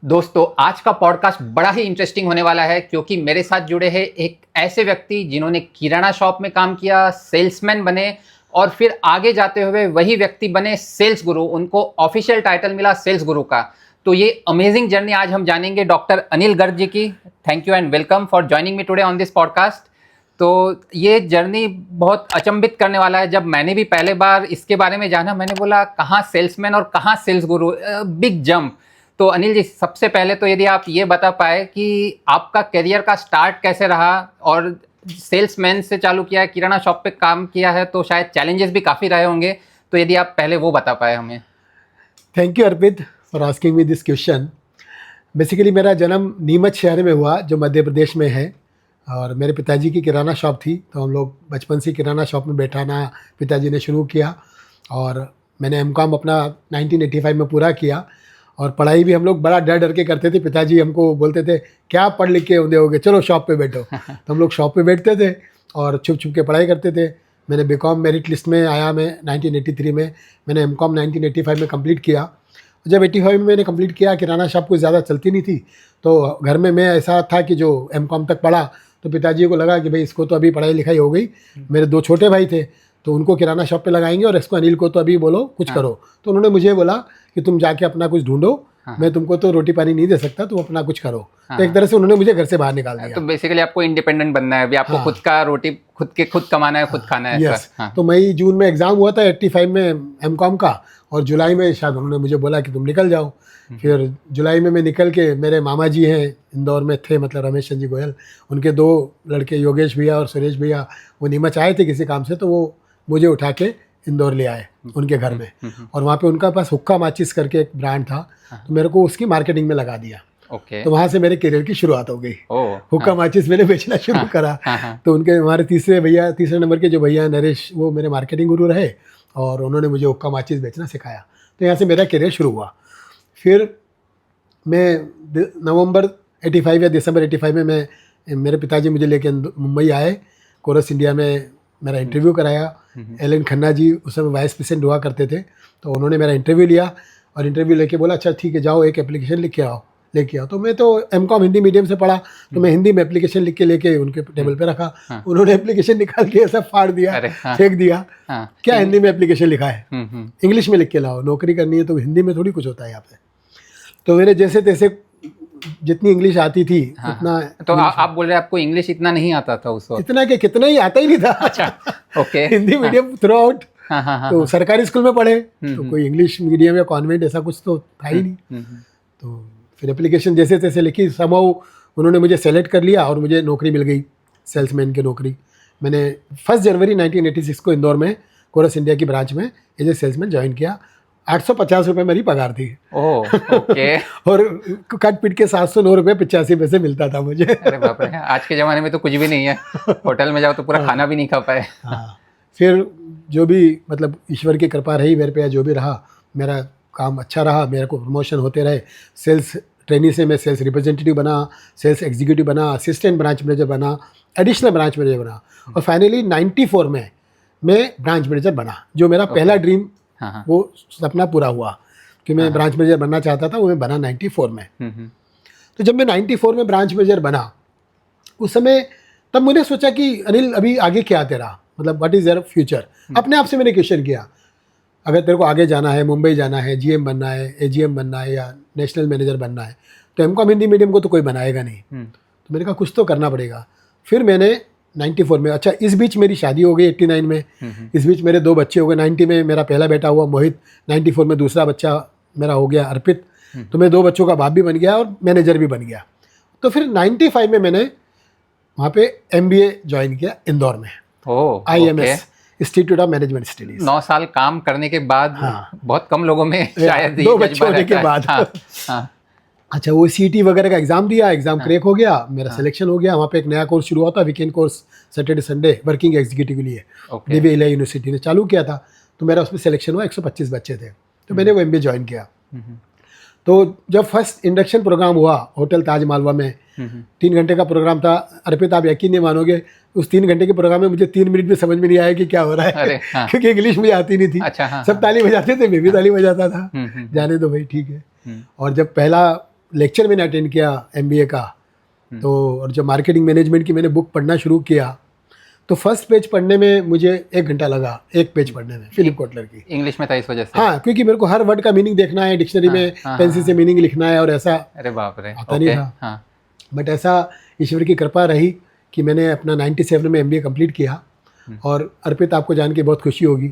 दोस्तों आज का पॉडकास्ट बड़ा ही इंटरेस्टिंग होने वाला है क्योंकि मेरे साथ जुड़े हैं एक ऐसे व्यक्ति जिन्होंने किराना शॉप में काम किया, सेल्समैन बने और फिर आगे जाते हुए वही व्यक्ति बने सेल्स गुरु। उनको ऑफिशियल टाइटल मिला सेल्स गुरु का। तो ये अमेजिंग जर्नी आज हम जानेंगे डॉक्टर अनिल गर्ग जी की। Thank you and welcome for joining me today on this podcast. तो ये जर्नी बहुत अचंभित करने वाला है। जब मैंने भी पहले बार इसके बारे में जाना, मैंने बोला कहाँ सेल्समैन और कहाँ सेल्स गुरु, बिग जंप। तो अनिल जी, सबसे पहले तो यदि आप ये बता पाए कि आपका करियर का स्टार्ट कैसे रहा, और सेल्समैन से चालू किया है, किराना शॉप पे काम किया है, तो शायद चैलेंजेस भी काफ़ी रहे होंगे। तो यदि आप पहले वो बता पाए हमें। Thank you Arpit for asking me this question. Basically मेरा जन्म नीमच शहर में हुआ जो मध्य प्रदेश में है, और मेरे पिताजी की किराना शॉप थी। तो हम लोग बचपन से किराना शॉप में बैठाना पिताजी ने शुरू किया, और मैंने एमकॉम अपना 1985 में पूरा किया। और पढ़ाई भी हम लोग बड़ा डर डर के करते थे। पिताजी हमको बोलते थे क्या पढ़ लिख के दोगे, चलो शॉप पे बैठो। तो हम लोग शॉप पे बैठते थे और छुप छुप के पढ़ाई करते थे। मैंने बीकॉम मेरिट लिस्ट में आया मैं 1983 में। मैंने एमकॉम 1985 में कंप्लीट किया। जब 85 में मैंने कंप्लीट किया, किराना शॉप कुछ ज़्यादा चलती नहीं थी, तो घर में मैं ऐसा था कि जो एमकॉम तक पढ़ा, तो पिताजी को लगा कि भाई इसको तो अभी पढ़ाई लिखाई हो गई, मेरे दो छोटे भाई थे तो उनको किराना शॉप पे लगाएंगे और इसको अनिल को तो अभी बोलो कुछ करो। तो उन्होंने मुझे बोला कि तुम जाके अपना कुछ ढूंढो, मैं तुमको तो रोटी पानी नहीं दे सकता, तुम अपना कुछ करो। तो एक तरह से उन्होंने मुझे घर से बाहर निकाल दिया। तो बेसिकली आपको इंडिपेंडेंट बनना है अभी, आपको खुद का रोटी खुद कमाना है, खुद खाना है। यस। तो मई जून में एग्ज़ाम हुआ था 85 में एमकॉम का, और जुलाई में शायद उन्होंने मुझे बोला कि तुम निकल जाओ। फिर जुलाई में मैं निकल के, मेरे मामा जी हैं इंदौर में थे, मतलब रमेश चंद्र जी गोयल, उनके दो लड़के योगेश भैया और सुरेश भैया, वो नीमच आए थे किसी काम से, तो वो मुझे उठा के इंदौर ले आए उनके घर में। और वहाँ पे उनका पास हुक्का माचिस करके एक ब्रांड था, तो मेरे को उसकी मार्केटिंग में लगा दिया। तो वहाँ से मेरे करियर की शुरुआत हो गई। हुक्का माचिस मैंने बेचना शुरू करा। तो उनके हमारे तीसरे नंबर के जो भैया नरेश, वो मेरे मार्केटिंग गुरु रहे और उन्होंने मुझे हुक्का माचिस बेचना सिखाया। तो यहाँ से मेरा करियर शुरू हुआ। फिर मैं नवंबर 85 या दिसंबर 85 में मेरे पिताजी मुझे लेके मुंबई आए। कोरस इंडिया में मेरा इंटरव्यू कराया। एलन खन्ना जी उस समय वाइस प्रेसिडेंट हुआ करते थे, तो उन्होंने मेरा इंटरव्यू लिया और इंटरव्यू लेके बोला अच्छा ठीक है जाओ एक एप्लीकेशन लेके आओ। तो मैं तो एमकॉम हिंदी मीडियम से पढ़ा, तो मैं हिंदी में एप्लीकेशन लिख के लेके उनके टेबल पे रखा। उन्होंने एप्लीकेशन निकाल के ऐसा फाड़ दिया, फेंक दिया। क्या हिंदी में एप्लीकेशन लिखा है, इंग्लिश में लिख के लाओ, नौकरी करनी है तो हिंदी में थोड़ी कुछ होता है यहाँ पे। तो मेरे जैसे तैसे जितनी इंग्लिश आती थी उतना। तो आप बोल रहे हैं आपको इंग्लिश इतना नहीं आता था उस वक्त? इतना कि कितना ही आता ही नहीं था। अच्छा, okay. Hindi medium through out. तो सरकारी स्कूल में पढ़े, तो कोई इंग्लिश मीडियम या कॉन्वेंट ऐसा कुछ तो था ही नहीं। तो फिर एप्लीकेशन जैसे तैसे लिखी, समहाउ उन्होंने मुझे सेलेक्ट कर लिया और मुझे नौकरी मिल गई, सेल्समैन की नौकरी। मैंने 1 जनवरी 1986 को इंदौर में कोरस इंडिया की ब्रांच में एज ए सेल्समैन ज्वाइन किया। 850 रुपये मेरी पगार थी। ओह, ओके। और कट पिट के 709 रुपये 85 पैसे मिलता था मुझे। अरे बाप रे, आज के ज़माने में तो कुछ भी नहीं है। होटल में जाओ तो पूरा खाना भी नहीं खा पाए। हाँ, फिर जो भी मतलब ईश्वर की कृपा रही मेरे पे, जो भी रहा, मेरा काम अच्छा रहा, मेरे को प्रमोशन होते रहे। सेल्स ट्रेनी से मैं सेल्स रिप्रेजेंटेटिव बना, सेल्स एग्जीक्यूटिव बना, असिस्टेंट ब्रांच मैनेजर बना, एडिशनल ब्रांच मैनेजर बना, और फाइनली 94 में मैं ब्रांच मैनेजर बना। जो मेरा पहला ड्रीम, वो सपना पूरा हुआ कि मैं ब्रांच मैनेजर बनना चाहता था, वो मैं बना 94 में। तो जब मैं 94 में ब्रांच मैनेजर बना, उस समय तब मैंने सोचा कि अनिल अभी आगे क्या तेरा, मतलब व्हाट इज़ योर फ्यूचर। अपने आप से मैंने क्वेश्चन किया, अगर तेरे को आगे जाना है, मुंबई जाना है, जीएम बनना है, एजीएम बनना है, या नेशनल मैनेजर बनना है, तो एमकॉम हिंदी मीडियम को तो कोई बनाएगा नहीं। तो मैंने कहा कुछ तो करना पड़ेगा। फिर मैंने 94 में, अच्छा इस बीच मेरी शादी हो गई 89 में, इस बीच मेरे 2 बच्चे हो गए। 90 में मेरा पहला बेटा हुआ मोहित, 94 में दूसरा बच्चा मेरा हो गया अर्पित। तो मैं 2 बच्चों का बाप भी बन गया और मैनेजर भी बन गया। तो फिर 95 में मैंने वहाँ पे MBA ज्वाइन किया इंदौर में, IMS institute of management studies. 9 साल काम करने के बाद। बहुत कम लोगों में शायद 2 बच्चे होने के बाद। अच्छा, वो CET वगैरह का एग्जाम दिया, एग्जाम क्रैक हो गया, मेरा सिलेक्शन हो गया। वहाँ पे एक नया कोर्स शुरू हुआ था, weekend course, Saturday Sunday, working executive के लिए DBA यूनिवर्सिटी ने चालू किया था। तो मेरा उसमें सिलेक्शन हुआ, 125 बच्चे थे, तो मैंने वो MBA ज्वाइन किया। तो जब फर्स्ट इंडक्शन प्रोग्राम हुआ होटल ताज मालवा में, 3 घंटे का प्रोग्राम था। अर्पित आप यकीन नहीं मानोगे, उस 3 घंटे के प्रोग्राम में मुझे 3 मिनट में समझ में नहीं आया कि क्या हो रहा है। क्योंकि इंग्लिश मुझे आती नहीं थी। अच्छा, सब ताली बजाते थे, मैं भी ताली बजाता था, जाने दो भाई ठीक है। और जब पहला लेक्चर मैंने अटेंड किया MBA का, तो और जब मार्केटिंग मैनेजमेंट की मैंने बुक पढ़ना शुरू किया तो फर्स्ट पेज पढ़ने में मुझे 1 घंटा लगा, एक पेज पढ़ने में, फिलिप कोटलर की। इंग्लिश में था इस वजह से? हाँ, क्योंकि मेरे को हर वर्ड का मीनिंग देखना है, डिक्शनरी में पेंसिल से मीनिंग लिखना है, और ऐसा अरे बाप रे, आता नहीं था। बट ऐसा ईश्वर की कृपा रही कि मैंने अपना 97 में MBA कंप्लीट किया। और अर्पित, आपको जान के बहुत खुशी होगी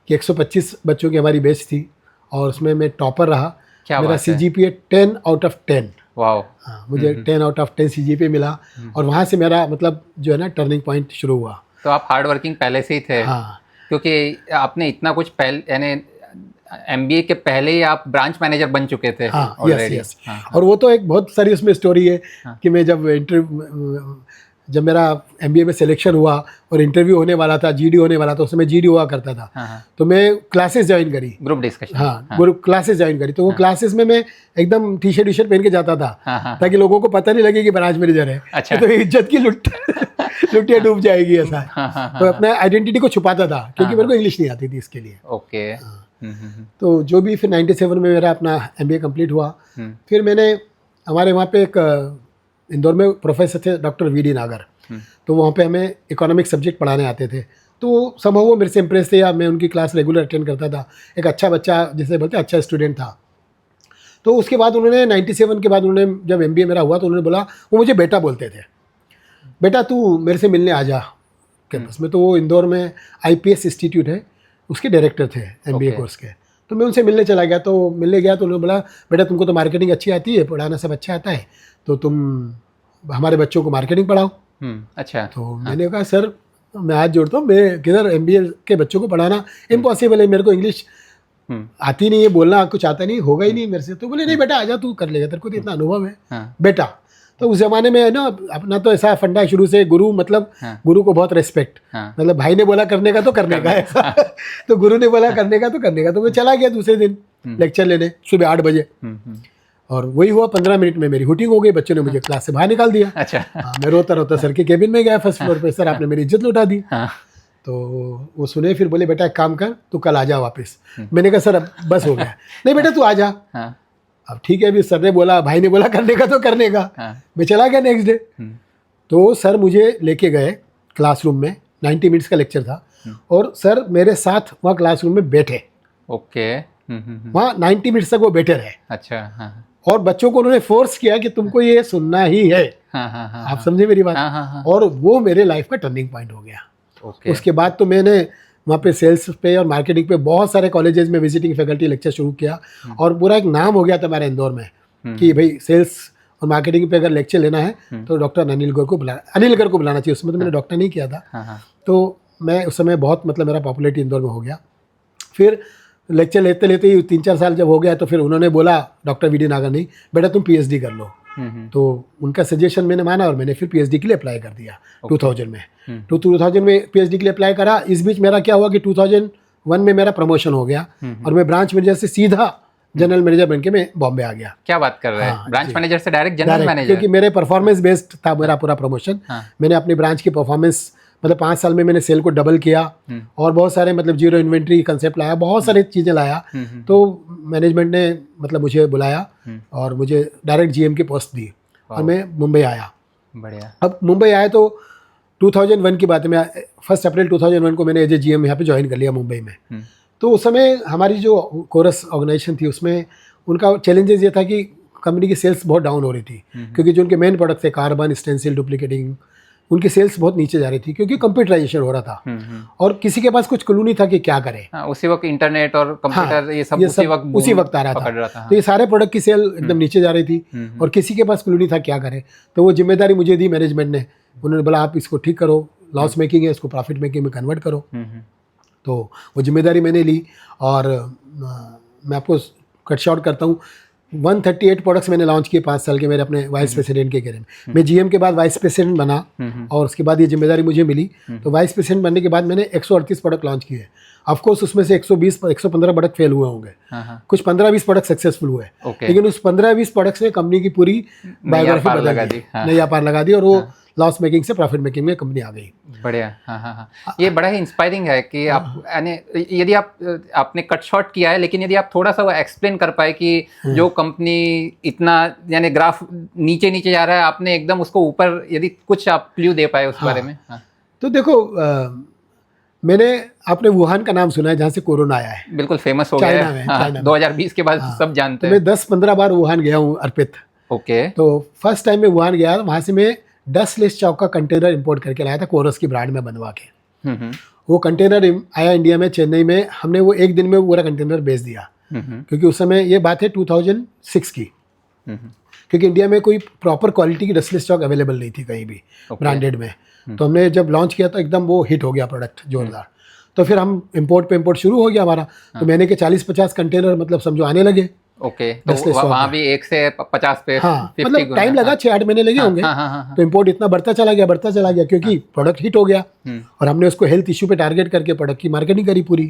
कि 125 बच्चों की हमारी बैच थी और उसमें मैं टॉपर रहा। मेरा CGPA 10 आउट ऑफ 10। वाओ। हाँ, मुझे 10 आउट ऑफ 10 CGPA मिला, और वहाँ से मेरा मतलब जो है ना टर्निंग पॉइंट शुरू हुआ। तो आप हार्ड वर्किंग पहले से ही थे? हाँ, क्योंकि आपने इतना कुछ पहले, यानी MBA के पहले ही आप ब्रांच मैनेजर बन चुके थे। हाँ, ऑलरेडी। यस। और वो तो एक बहुत सारी उसमें स्टोरी है कि मैं जब मेरा MBA में सिलेक्शन हुआ और इंटरव्यू होने वाला था, GD होने वाला था, उसमें GD हुआ करता था। तो मैं क्लासेस ज्वाइन करी, ग्रुप डिस्कशन। हाँ, ग्रुप क्लासेस ज्वाइन करी। तो वो क्लासेस में मैं एकदम टी-शर्ट पहन के जाता था, ताकि लोगों को पता नहीं लगे कि ब्रांच मैनेजर है। अच्छा। तो इज्जत की लुटिया डूब जाएगी, ऐसा। तो अपने आइडेंटिटी को छुपाता था, क्योंकि मेरे को इंग्लिश नहीं आती थी इसके लिए। ओके। तो जो भी फिर 97 में मेरा अपना MBA कंप्लीट हुआ। फिर मैंने, हमारे वहाँ पे एक इंदौर में प्रोफेसर थे डॉक्टर VD नागर, तो वहाँ पे हमें इकोनॉमिक सब्जेक्ट पढ़ाने आते थे। तो संभव वो मेरे से इम्प्रेस थे, या मैं उनकी क्लास रेगुलर अटेंड करता था। एक अच्छा बच्चा, जिसे बोलते हैं अच्छा स्टूडेंट था। तो उसके बाद उन्होंने 97 के बाद उन्होंने, जब MBA मेरा हुआ, तो उन्होंने बोला, वो मुझे बेटा बोलते थे, बेटा तू मेरे से मिलने आ जा कैंपस में। तो वो इंदौर में IPS इंस्टीट्यूट है, उसके डायरेक्टर थे MBA कोर्स के। तो मैं उनसे मिलने चला गया। तो मिलने गया तो उन्होंने बोला, बेटा तुमको तो मार्केटिंग अच्छी आती है, पढ़ाना सब अच्छा आता है, तो तुम हमारे बच्चों को मार्केटिंग पढ़ाओ। अच्छा। तो मैंने कहा, सर मैं हाथ जोड़ता हूँ, मैं किधर MBA के बच्चों को पढ़ाना इम्पॉसिबल है, मेरे को इंग्लिश आती नहीं है, बोलना कुछ आता नहीं, होगा ही नहीं मेरे से। तो बोले, नहीं बेटा आजा, तू कर लेगा, तेरे को तो इतना अनुभव है बेटा। तो उस जमाने में ना अपना तो ऐसा फंडा है शुरू से, गुरु मतलब गुरु को बहुत रेस्पेक्ट, मतलब भाई ने बोला करने का तो करने का ऐसा। तो गुरु ने बोला करने का तो करने का। तो मैं चला गया दूसरे दिन लेक्चर लेने, सुबह 8 बजे। और वही हुआ, 15 मिनट में मेरी हुटिंग हो गई, बच्चों ने मुझे क्लास से बाहर निकाल दिया। अच्छा। मैं रोता रोता सर के केबिन में गया, फर्स्ट फ्लोर पे। सर आपने मेरी इज्जत लुटा दी। तो वो सुने, फिर बोले, बेटा एक काम कर, तू कल आ जा वापस। मैंने कहा, सर अब बस हो गया। नहीं बेटा तू आ जा। अब ठीक है, अभी सर ने बोला, भाई ने बोला करने का तो करने का। मैं चला गया नेक्स्ट डे। तो सर मुझे लेके गए क्लासरूम में, 90 मिनट्स का लेक्चर था, और सर मेरे साथ वहाँ क्लासरूम में बैठे। ओके। वहाँ 90 मिनट्स तक वो बैठे रहे। अच्छा। और बच्चों को उन्होंने फोर्स किया कि तुमको ये सुनना ही है। आप समझे मेरी बात? और वो मेरे लाइफ का टर्निंग पॉइंट हो गया। उसके बाद तो मैंने वहाँ पे सेल्स पे और मार्केटिंग पे बहुत सारे कॉलेजेस में विजिटिंग फैकल्टी लेक्चर शुरू किया, और पूरा एक नाम हो गया था हमारे इंदौर में कि भाई सेल्स और मार्केटिंग पे अगर लेक्चर लेना है तो डॉक्टर अनिल गर को बुलाना चाहिए। उसमें तो मैंने डॉक्टर नहीं किया था। तो मैं उस समय बहुत, मतलब मेरा पॉपुलैरिटी इंदौर में हो गया। फिर लेक्चर लेते लेते ही 3-4 साल जब हो गया, तो फिर उन्होंने बोला, डॉक्टर VD नागर नहीं, बेटा तुम PhD कर लो। तो उनका सजेशन मैंने माना, और मैंने फिर PhD के लिए अप्लाई कर दिया 2000 में। तो 2000 में PhD के लिए अप्लाई करा। इस बीच मेरा क्या हुआ कि 2001 में मेरा प्रमोशन हो गया, और मैं ब्रांच मैनेजर से सीधा जनरल मैनेजर बनके मैं बॉम्बे आ गया। क्या बात कर रहे हैं? ब्रांच मैनेजर से डायरेक्ट जनरल मैनेजर? क्योंकि मेरे परफॉर्मेंस बेस्ड था मेरा पूरा प्रमोशन। मैंने अपनी ब्रांच की परफॉर्मेंस, मतलब 5 साल में मैंने सेल को डबल किया, और बहुत सारे मतलब जीरो इन्वेंट्री कंसेप्ट लाया, बहुत सारी चीज़ें लाया। तो मैनेजमेंट ने मतलब मुझे बुलाया और मुझे डायरेक्ट GM की पोस्ट दी, और मैं मुंबई आया। बढ़िया। अब मुंबई आया तो 2001 की बात है, मैं 1 अप्रैल 2001 को मैंने एज ए GM यहाँ पे ज्वाइन कर लिया मुंबई में। तो उस समय हमारी जो कोरस ऑर्गेनाइजेशन थी, उसमें उनका चैलेंजेस ये था कि कंपनी की सेल्स बहुत डाउन हो रही थी, क्योंकि जो उनके मेन प्रोडक्ट थे, कार्बन, स्टेंसिल, डुप्लीकेटिंग, उनकी सेल्स बहुत नीचे जा रही थी, क्योंकि कंप्यूटराइजेशन हो रहा था, और किसी के पास कुछ क्लू नहीं था कि क्या करे। उसी वक्त इंटरनेट और कंप्यूटर ये सब उसी वक्त आ रहा था। तो ये सारे प्रोडक्ट की सेल एकदम नीचे जा रही थी, और किसी के पास क्लू नहीं था क्या करे। तो वो जिम्मेदारी मुझे दी मैनेजमेंट ने। उन्होंने बोला, आप इसको ठीक करो, लॉस मेकिंग है, इसको प्रॉफिट मेकिंग में कन्वर्ट करो। तो वो जिम्मेदारी मैंने ली, और मैं आपको कट शॉर्ट करता हूँ, 138 प्रोडक्ट्स मैंने लॉन्च किए 5 साल के मेरे अपने वाइस प्रेसिडेंट के कैरियर में। मैं GM के बाद वाइस प्रेसिडेंट बना, और उसके बाद ये जिम्मेदारी मुझे मिली। तो वाइस प्रेसिडेंट बनने के बाद मैंने 138 प्रोडक्ट लॉन्च किए। ऑफ कोर्स उसमें से 115 प्रोडक्ट फेल हुए होंगे, कुछ 15-20 प्रोडक्ट सक्सेसफुल हुए, लेकिन उस 15-20 प्रोडक्ट्स ने कंपनी की पूरी बायोग्राफी बदल दी, नया पार लगा दी। और वो लॉस मेकिंग से प्रॉफिट मेकिंग में कंपनी आ गई। बढ़िया। हाँ हाँ हाँ, ये बड़ा ही इंस्पायरिंग है कि आप यानी यदि आपने कट शॉर्ट किया है, लेकिन यदि आप थोड़ा सा वो एक्सप्लेन कर पाए कि जो कंपनी इतना यानी ग्राफ नीचे नीचे जा रहा है, आपने एकदम उसको ऊपर, यदि कुछ आप क्लू दे पाए उस बारे में। हाँ। तो देखो मैंने आपने वुहान का नाम सुना है, जहाँ से कोरोना आया है, बिल्कुल फेमस हो चाइना गया में, है। हाँ, चाइना में। 2020 के बाद सब जानते तो हैं। मैं 10-15 बार वुहान गया हूँ अर्पित। ओके। तो फर्स्ट टाइम मैं वुहान गया, वहाँ से मैं 10 लेस चौक का कंटेनर इंपोर्ट करके लाया था, कोरस की ब्रांड में बनवा के। वो कंटेनर आया इंडिया में, चेन्नई में, हमने वो एक दिन में पूरा कंटेनर बेच दिया। क्योंकि उस समय ये बात है 2006 की, क्योंकि इंडिया में कोई प्रॉपर क्वालिटी की डस्टलेस स्टॉक अवेलेबल नहीं थी कहीं भी ब्रांडेड में। तो हमने जब लॉन्च किया तो एकदम वो हिट हो गया प्रोडक्ट जोरदार। तो फिर हम इंपोर्ट पे इंपोर्ट शुरू हो गया हमारा। तो मैंने के 40-50 कंटेनर मतलब समझो आने लगे। ओके। तो वहाँ भी 1 से 50 पे, हाँ, मतलब टाइम लगा, 6-8 महीने लगे होंगे। तो इंपोर्ट इतना बढ़ता चला गया क्योंकि प्रोडक्ट हिट हो गया और हमने उसको हेल्थ इश्यू पे टारगेट करके प्रोडक्ट की मार्केटिंग करी पूरी।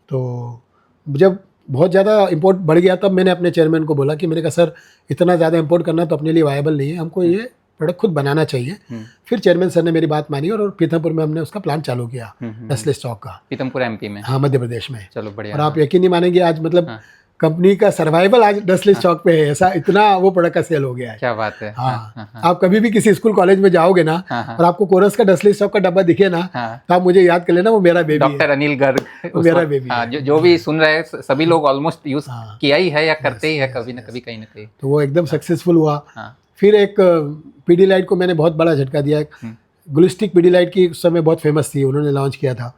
तो जब बहुत ज़्यादा इंपोर्ट बढ़ गया तब मैंने अपने चेयरमैन को बोला कि मैंने कहा सर इतना ज़्यादा इंपोर्ट करना तो अपने लिए वायबल नहीं है, हमको ये प्रोडक्ट खुद बनाना चाहिए। फिर चेयरमैन सर ने मेरी बात मानी और पीथमपुर में हमने उसका प्लांट चालू किया, डस्टलेस स्टॉक का। पीथमपुर एमपी में? हाँ, मध्य प्रदेश में। चलो बढ़िया। और आप यकीन नहीं मानेंगे, आज मतलब कंपनी का सर्वाइवल आज डस्टलेस स्टॉक पे है, ऐसा इतना वो प्रोडक्ट का सेल हो गया है। क्या बात है। हाँ, आप कभी भी किसी स्कूल कॉलेज में जाओगे ना और आपको कोरस का डस्टलेस स्टॉक का डब्बा दिखे ना, तो आप मुझे याद कर लेना, वो मेरा बेबी है, डॉक्टर अनिल गर्ग, मेरा बेबी है। जो भी सुन रहे हैं सभी लोग ऑलमोस्ट यूज किया ही है या करते ही है कभी ना कभी, कहीं ना कहीं। तो वो एकदम सक्सेसफुल हुआ। फिर एक पीडीलाइट को मैंने बहुत बड़ा झटका दिया। ग्लूस्टिक पीडीलाइट की उस समय बहुत फेमस थी, उन्होंने लॉन्च किया था,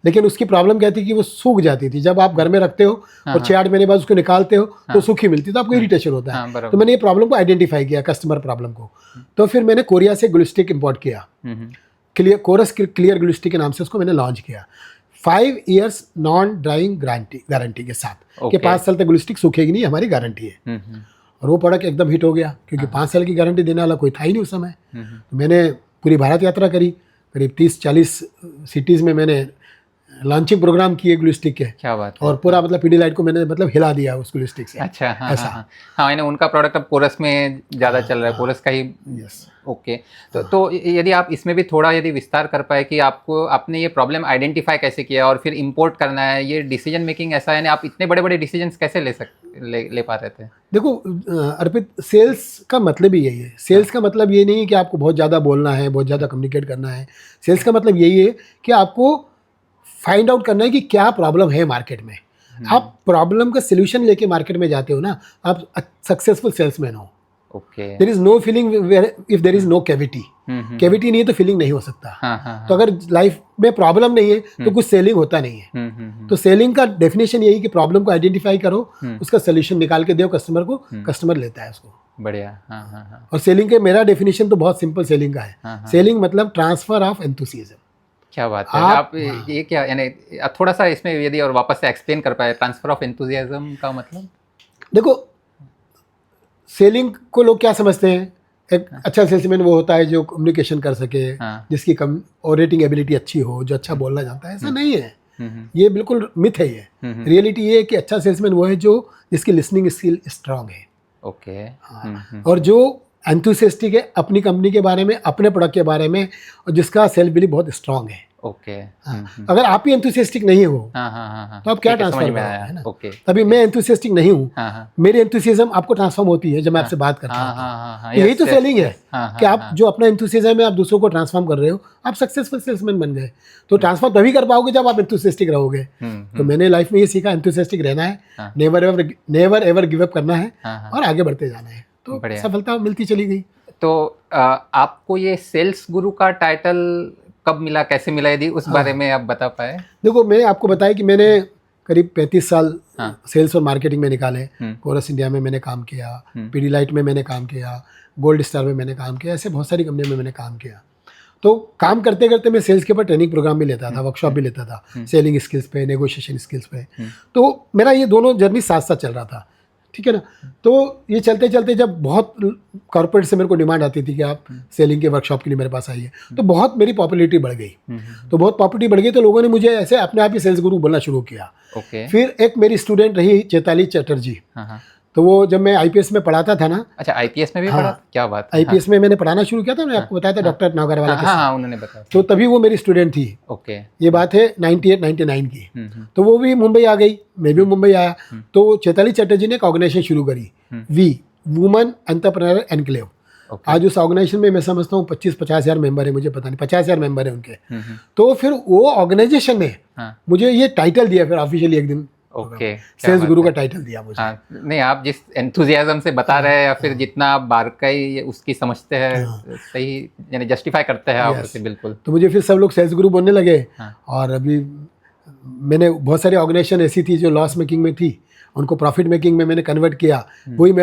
लेकिन उसकी प्रॉब्लम क्या थी कि वो सूख जाती थी। जब आप घर में रखते हो और 6-8 महीने बाद उसको निकालते हो तो सूखी मिलती, तो आपको इरिटेशन होता है। तो मैंने ये प्रॉब्लम को आइडेंटिफाई किया, कस्टमर प्रॉब्लम को। तो फिर मैंने कोरिया से ग्लूस्टिक इंपोर्ट किया, कोरस क्लियर ग्लूस्टिक के नाम से उसको मैंने लॉन्च किया, 5 इयर्स नॉन ड्राइंग गारंटी के साथ, कि 5 साल तक ग्लूस्टिक सूखेगी नहीं, हमारी गारंटी है। और वो प्रोडक्ट एकदम हिट हो गया, क्योंकि 5 साल की गारंटी देने वाला कोई था ही नहीं उस समय। तो मैंने पूरी भारत यात्रा करी, करीब 30-40 सिटीज़ में मैंने लॉन्चिंग प्रोग्राम किए ग्लूस्टिक के। क्या बात है। और पूरा मतलब पीडीलाइट को मैंने मतलब हिला दिया उस ग्लूस्टिक से। अच्छा। हाँ, हाँ, उनका प्रोडक्ट अब कोरस में ज़्यादा चल रहा है, कोरस का ही। यस। ओके। तो यदि आप इसमें भी थोड़ा यदि विस्तार कर पाए कि आपने ये प्रॉब्लम आइडेंटिफाई कैसे किया और फिर इंपोर्ट करना है, ये डिसीजन मेकिंग ऐसा है, आप इतने बड़े बड़े डिसीजंस कैसे ले पा रहे थे? देखो अर्पित, सेल्स का मतलब ही यही है। सेल्स का मतलब ये नहीं है कि आपको बहुत ज़्यादा बोलना है, बहुत ज़्यादा कम्युनिकेट करना है। सेल्स का मतलब यही है कि आपको फाइंड आउट करना है कि क्या प्रॉब्लम है मार्केट में। आप प्रॉब्लम का सोल्यूशन लेके मार्केट में जाते हो ना, आप सक्सेसफुल सेल्समैन हो। Okay. There is no feeling if there is no cavity. Cavity नहीं है तो फीलिंग नहीं हो सकता। तो अगर लाइफ में प्रॉब्लम नहीं है तो कुछ सेलिंग होता नहीं है। तो सेलिंग का डेफिनेशन यही कि प्रॉब्लम को आइडेंटिफाई करो, उसका सोल्यूशन निकाल के दो कस्टमर को, कस्टमर लेता है उसको। बढ़िया। और सेलिंग के मेरा डेफिनेशन तो बहुत सिंपल सेलिंग का है। सेलिंग मतलब ट्रांसफर ऑफ एंथुसियाज्म। क्या बात है। आप ये क्या, यानी थोड़ा सा इसमें यदि और वापस से एक्सप्लेन कर पाए, ट्रांसफर ऑफ एंथुसियाज्म का मतलब? देखो, सेलिंग को लोग क्या समझते हैं, एक अच्छा सेल्समैन वो होता है जो कम्युनिकेशन कर सके, जिसकी और रेटिंग एबिलिटी अच्छी हो, जो अच्छा बोलना जानता है। ऐसा नहीं है, ये बिल्कुल मिथ है। ये रियलिटी ये है कि अच्छा सेल्समैन वो है जो जिसकी लिसनिंग स्किल स्ट्रांग है। ओके। और जो एंथुसियास्टिक है अपनी कंपनी के बारे में, अपने प्रोडक्ट के बारे में, और जिसका सेल्फ बिलीफ बहुत स्ट्रांग है। ओके। अगर आप ही एंथुसियास्टिक नहीं हो तो आप क्या ट्रांसफर करोगे, है ना? ओके। तभी मैं एंथुसियास्टिक नहीं हूँ, मेरी एंथुसियाज्म आपको ट्रांसफॉर्म होती है जब मैं आपसे बात करता हूँ। यही तो सेलिंग है कि आप जो अपना एंथुसियाज्म है आप दूसरों को ट्रांसफॉर्म कर रहे हो, आप सक्सेसफुल सेल्समैन बन गए। तो ट्रांसफॉर्म तभी कर पाओगे जब आप एंथुसियास्टिक रहोगे। तो मैंने लाइफ में ये सीखा, एंथुसियास्टिक रहना है, नेवर एवर गिव अप करना है और आगे बढ़ते जाना है। तो सफलता मिलती चली गई। तो आपको ये सेल्स गुरु का टाइटल कब मिला, कैसे मिला, यदि उस बारे में आप बता पाए? देखो, मैंने आपको बताया कि मैंने करीब 35 साल सेल्स और मार्केटिंग में निकाले। कोरस इंडिया में मैंने काम किया, पीडीलाइट में मैंने काम किया, गोल्ड स्टार में मैंने काम किया, ऐसे बहुत सारी कंपनियों में मैंने काम किया। तो काम करते करते मैं सेल्स के ऊपर ट्रेनिंग प्रोग्राम भी लेता था, वर्कशॉप भी लेता था, सेलिंग स्किल्स पे, नेगोशिएशन स्किल्स पे। तो मेरा ये दोनों जर्नी साथ साथ चल रहा था, ठीक है ना। तो ये चलते चलते जब बहुत कॉर्पोरेट से मेरे को डिमांड आती थी कि आप सेलिंग के वर्कशॉप के लिए मेरे पास आइए, तो बहुत मेरी पॉपुलैरिटी बढ़ गई। तो बहुत पॉपुलैरिटी बढ़ गई तो लोगों ने मुझे ऐसे अपने आप ही सेल्स गुरु बोलना शुरू किया। ओके। फिर एक मेरी स्टूडेंट रही चैताली चैटर्जी, तो वो जब मैं आईपीएस में पढ़ाता था ना, अच्छा, आईपीएस में भी हाँ, पढ़ा, क्या बात है। आईपीएस में मैंने पढ़ाना शुरू किया था, मैंने आपको बताया था डॉक्टर नागर वाला के हाँ साथ। हाँ, उन्होंने बताया। तो तभी वो मेरी स्टूडेंट थी। ओके। ये बात है 98-99 की। हम्म। तो वो भी मुंबई आ गई, मैं भी मुंबई आया। तो चैताली चटर्जी ने एक ऑर्गेनाइजेशन शुरू करी, we women entrepreneur enclave. Okay. आज उस ऑर्गेनाइजेशन में मैं समझता हूँ 25-50 हज़ार मेंबर है, मुझे पता नहीं, 50 हज़ार मेंबर है उनके। तो फिर वो ऑर्गेनाइजेशन ने हाँ। मुझे ये टाइटल दिया फिर ऑफिशियली एक दिन, ओके, सेल्स गुरु का टाइटल दिया मुझे। हाँ, नहीं आप जिस एंथुजियाज्म से बता रहे हैं या फिर जितना आप बारकाई उसकी समझते हैं, सही यानी जस्टिफाई करते हैं आप उसे, बिल्कुल। तो मुझे फिर सब लोग सेल्स गुरु बोलने लगे। हाँ। और अभी मैंने बहुत सारी ऑर्गेनाइजेशन ऐसी थी जो लॉस मेकिंग में थी, उनको प्रॉफिट मेकिंग में मैंने कन्वर्ट किया। वही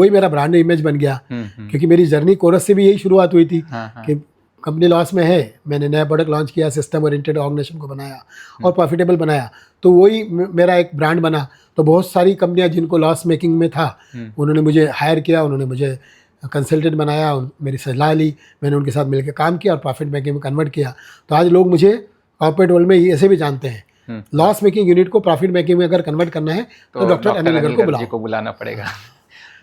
मेरा ब्रांड इमेज बन गया। क्योंकि मेरी जर्नी कोरस से भी यही शुरुआत हुई थी कि कंपनी लॉस में है, मैंने नया प्रोडक्ट लॉन्च किया, सिस्टम ओरिएंटेड ऑर्गेनाइजेशन को बनाया और प्रॉफिटेबल बनाया, तो वही मेरा एक ब्रांड बना। तो बहुत सारी कंपनियां जिनको लॉस मेकिंग में था, उन्होंने मुझे हायर किया, उन्होंने मुझे कंसल्टेंट बनाया, मेरी सलाह ली, मैंने उनके साथ मिलकर काम किया और प्रॉफिट मेकिंग में कन्वर्ट किया। तो आज लोग मुझे कॉर्पोरेट वर्ल्ड में ऐसे भी जानते हैं, लॉस मेकिंग यूनिट को प्रॉफिट मेकिंग में अगर कन्वर्ट करना है तो डॉक्टर अनिल गर्ग को बुलाना पड़ेगा।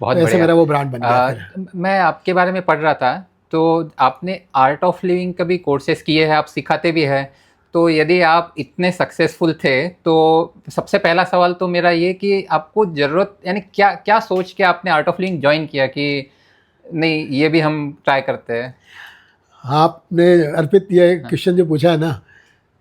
बहुत ऐसे मेरा वो ब्रांड बन गया। मैं आपके बारे में पढ़ रहा था, तो आपने आर्ट ऑफ लिविंग का भी कोर्सेज किए हैं, आप सिखाते भी हैं। तो यदि आप इतने सक्सेसफुल थे, तो सबसे पहला सवाल तो मेरा ये कि आपको ज़रूरत यानी क्या सोच के आपने आर्ट ऑफ लिविंग ज्वाइन किया कि नहीं ये भी हम ट्राई करते हैं? आपने अर्पित ये क्वेश्चन जो पूछा है ना,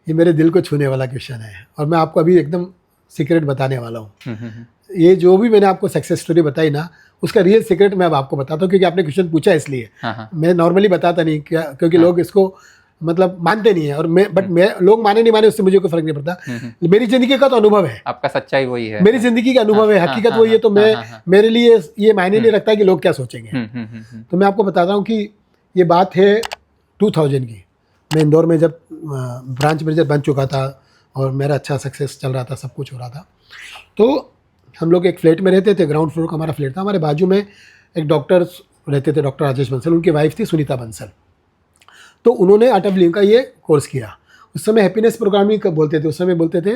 ये मेरे दिल को छूने वाला क्वेश्चन है और मैं आपको अभी एकदम सीक्रेट बताने वाला हूँ। ये जो भी मैंने आपको सक्सेस स्टोरी बताई ना, उसका रियल सीक्रेट मैं अब आपको बताता हूँ, क्योंकि आपने क्वेश्चन पूछा इसलिए। मैं नॉर्मली बताता नहीं क्योंकि लोग इसको मतलब मानते नहीं है, और मैं लोग माने नहीं माने उससे मुझे कोई फर्क नहीं पड़ता। मेरी जिंदगी का तो अनुभव है, आपका सच्चाई वही है, मेरी जिंदगी का अनुभव है, हकीकत वही है। तो मैं मेरे लिए ये मायने नहीं रखता कि लोग क्या सोचेंगे। तो मैं आपको बताता हूँ कि ये बात है 2000 की। मैं इंदौर में जब ब्रांच मैनेजर बन चुका था और मेरा अच्छा सक्सेस चल रहा था, सब कुछ हो रहा था, तो हम लोग एक फ्लैट में रहते थे, ग्राउंड फ्लोर का हमारा फ्लैट था। हमारे बाजू में एक डॉक्टर रहते थे, डॉक्टर राजेश बंसल, उनकी वाइफ थी सुनीता बंसल। तो उन्होंने आर्ट ऑफ लिविंग का ये कोर्स किया। उस समय हैप्पीनेस प्रोग्रामिंग बोलते थे, उस समय बोलते थे